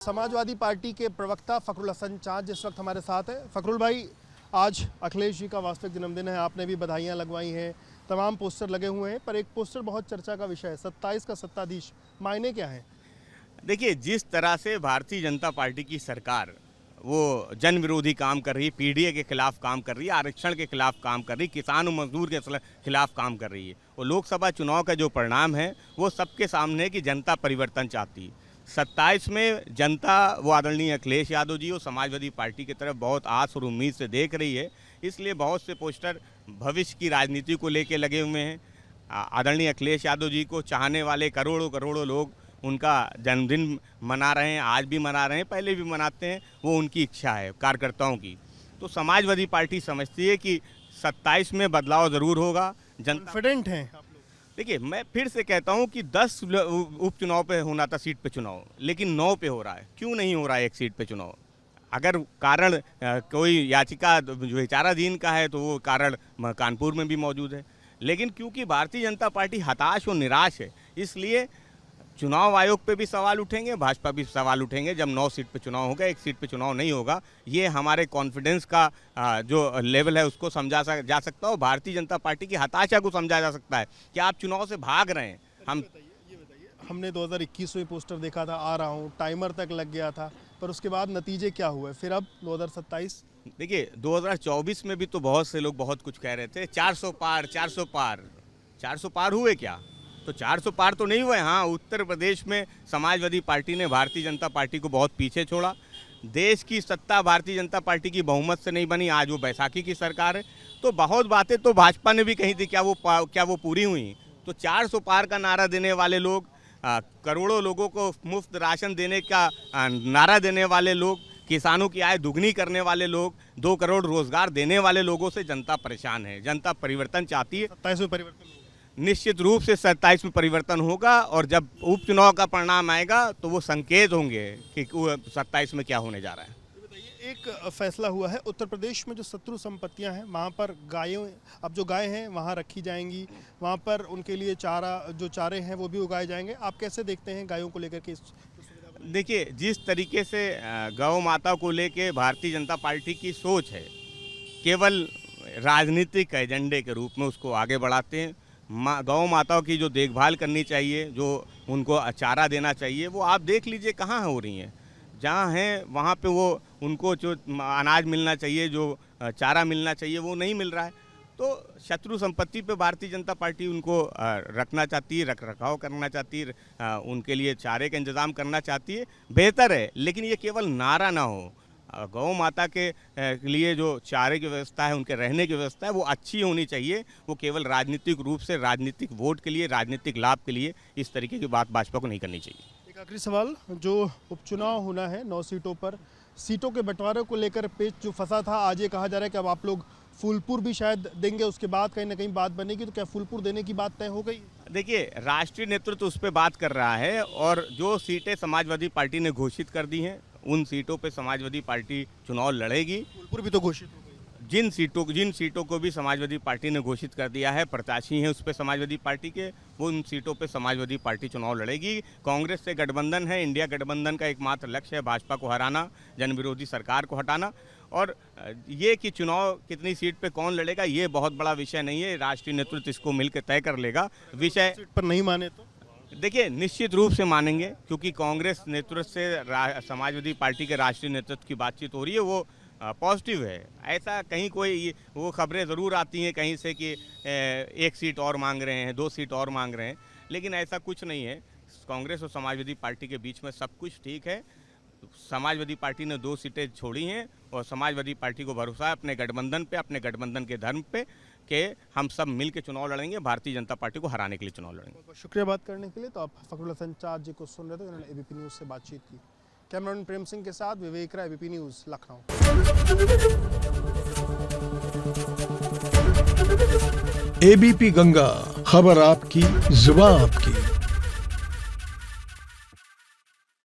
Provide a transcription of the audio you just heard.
Samajwadi party के प्रवक्ता फखरुल हसन चाँद जिस वक्त हमारे साथ है। फखरुल भाई, आज अखिलेश जी का वास्तविक जन्मदिन है, आपने भी बधाइयाँ लगवाई हैं, तमाम पोस्टर लगे हुए हैं, पर एक पोस्टर बहुत चर्चा का विषय है, 27 का सत्ताधीश, मायने क्या है? देखिए, जिस तरह से भारतीय जनता पार्टी की सरकार वो जन विरोधी काम कर रही है, पीडीए के खिलाफ काम कर रही है, आरक्षण के खिलाफ काम कर रही है, किसान और मजदूर के खिलाफ काम कर रही है, और लोकसभा चुनाव का जो परिणाम है वो सबके सामने है कि जनता परिवर्तन चाहती है। 27 में जनता वो आदरणीय अखिलेश यादव जी और समाजवादी पार्टी की तरफ बहुत आस और उम्मीद से देख रही है, इसलिए बहुत से पोस्टर भविष्य की राजनीति को लेकर लगे हुए हैं। आदरणीय अखिलेश यादव जी को चाहने वाले करोड़ों करोड़ों लोग उनका जन्मदिन मना रहे हैं, आज भी मना रहे हैं, पहले भी मनाते हैं, वो उनकी इच्छा है कार्यकर्ताओं की। तो समाजवादी पार्टी समझती है कि 27 में बदलाव ज़रूर होगा। जनता कॉन्फिडेंट हैं आप लोग? देखिए, मैं फिर से कहता हूं कि 10 उपचुनाव पे होना था, सीट पे चुनाव, लेकिन 9 पे हो रहा है। क्यों नहीं हो रहा है एक सीट पे चुनाव? अगर कारण कोई याचिका जो विचाराधीन का है तो वो कारण कानपुर में भी मौजूद है, लेकिन क्योंकि भारतीय जनता पार्टी हताश और निराश है, इसलिए चुनाव आयोग पे भी सवाल उठेंगे, भाजपा भी सवाल उठेंगे। जब 9 सीट पे चुनाव होगा, एक सीट पे चुनाव नहीं होगा, ये हमारे कॉन्फिडेंस का जो लेवल है उसको समझा जा सकता है, और भारतीय जनता पार्टी की हताशा को समझा जा सकता है कि आप चुनाव से भाग रहे हैं। ये बताइए, हमने 2021 में पोस्टर देखा था, आ रहा हूँ, टाइमर तक लग गया था, पर उसके बाद नतीजे क्या हुए? फिर अब 2027? देखिए, 2024 में भी तो बहुत से लोग बहुत कुछ कह रहे थे, 400 पार 400 पार। 400 पार हुए क्या? तो 400 पार तो नहीं हुए। हाँ, उत्तर प्रदेश में समाजवादी पार्टी ने भारतीय जनता पार्टी को बहुत पीछे छोड़ा। देश की सत्ता भारतीय जनता पार्टी की बहुमत से नहीं बनी, आज वो बैसाखी की सरकार है। तो बहुत बातें तो भाजपा ने भी कही थी, क्या वो पूरी हुई? तो 400 पार का नारा देने वाले लोग, करोड़ों लोगों को मुफ्त राशन देने का नारा देने वाले लोग, किसानों की आय दुगनी करने वाले लोग, 2 करोड़ रोजगार देने वाले लोगों से जनता परेशान है। जनता परिवर्तन चाहती है। 27 में परिवर्तन होगा? निश्चित रूप से 27 में परिवर्तन होगा, और जब उपचुनाव का परिणाम आएगा तो वो संकेत होंगे कि 27 में क्या होने जा रहा है। एक फैसला हुआ है, उत्तर प्रदेश में जो शत्रु संपत्तियां हैं वहाँ पर गायों, अब जो गाय हैं वहाँ रखी जाएंगी, वहाँ पर उनके लिए चारे हैं वो भी उगाए जाएंगे। आप कैसे देखते हैं गायों को लेकर के? देखिए, जिस तरीके से गौ माता को लेके भारतीय जनता पार्टी की सोच है, केवल राजनीतिक एजेंडे के रूप में उसको आगे बढ़ाते हैं। गौ माताओं की जो देखभाल करनी चाहिए, जो उनको चारा देना चाहिए, वो आप देख लीजिए कहाँ हो रही हैं। जहाँ हैं वहाँ पे वो उनको जो अनाज मिलना चाहिए, जो चारा मिलना चाहिए, वो नहीं मिल रहा है। तो शत्रु संपत्ति पे भारतीय जनता पार्टी उनको रखना चाहती है, रख रखाव करना चाहती है, उनके लिए चारे का इंतज़ाम करना चाहती है। बेहतर है, लेकिन ये केवल नारा ना हो। गौ माता के लिए जो चारे की व्यवस्था है, उनके रहने की व्यवस्था है, वो अच्छी होनी चाहिए। वो केवल राजनीतिक रूप से, राजनीतिक वोट के लिए, राजनीतिक लाभ के लिए इस तरीके की बात भाजपा को नहीं करनी चाहिए। एक आखिरी सवाल, जो उपचुनाव होना है 9 सीटों पर, सीटों के बंटवारे को लेकर पेच जो फंसा था, आज ये कहा जा रहा है कि अब आप लोग फूलपुर भी शायद देंगे, उसके बाद कहीं ना कहीं बात बनेगी, तो क्या फूलपुर देने की बात तय हो गई? देखिए, राष्ट्रीय नेतृत्व उस पर बात कर रहा है, और जो सीटें समाजवादी पार्टी ने घोषित कर दी हैं उन सीटों पे समाजवादी पार्टी चुनाव लड़ेगी। फूलपुर भी तो घोषित हो गई। जिन सीटों को भी समाजवादी पार्टी ने घोषित कर दिया है, प्रत्याशी हैं उस पर समाजवादी पार्टी के, वो उन सीटों पे समाजवादी पार्टी चुनाव लड़ेगी। कांग्रेस से गठबंधन है, इंडिया गठबंधन का एकमात्र लक्ष्य है भाजपा को हराना, जन विरोधी सरकार को हटाना। और ये कि चुनाव कितनी सीट पे कौन लड़ेगा, ये बहुत बड़ा विषय नहीं है, राष्ट्रीय नेतृत्व इसको मिलकर तय कर लेगा। विषय सीट पर नहीं माने तो देखिए, निश्चित रूप से मानेंगे, क्योंकि कांग्रेस नेतृत्व से समाजवादी पार्टी के राष्ट्रीय नेतृत्व की बातचीत हो रही है, वो पॉजिटिव है। ऐसा कहीं कोई वो खबरें ज़रूर आती हैं कहीं से कि 1 सीट और मांग रहे हैं, 2 सीट और मांग रहे हैं, लेकिन ऐसा कुछ नहीं है। कांग्रेस और समाजवादी पार्टी के बीच में सब कुछ ठीक है। समाजवादी पार्टी ने 2 सीटें छोड़ी हैं, और समाजवादी पार्टी को भरोसा है अपने गठबंधन पे, अपने गठबंधन के धर्म पे, कि हम सब मिल के चुनाव लड़ेंगे, भारतीय जनता पार्टी को हराने के लिए चुनाव लड़ेंगे। शुक्रिया बात करने के लिए। तो आप फखरुल हसन चाँद जी को सुन रहे थे, उन्होंने एबीपी न्यूज़ से बातचीत की। कैमरामैन प्रेम सिंह के साथ Vivek Rai, ABP news, Lucknow. ABP Ganga, खबर आपकी, जुबान आपकी।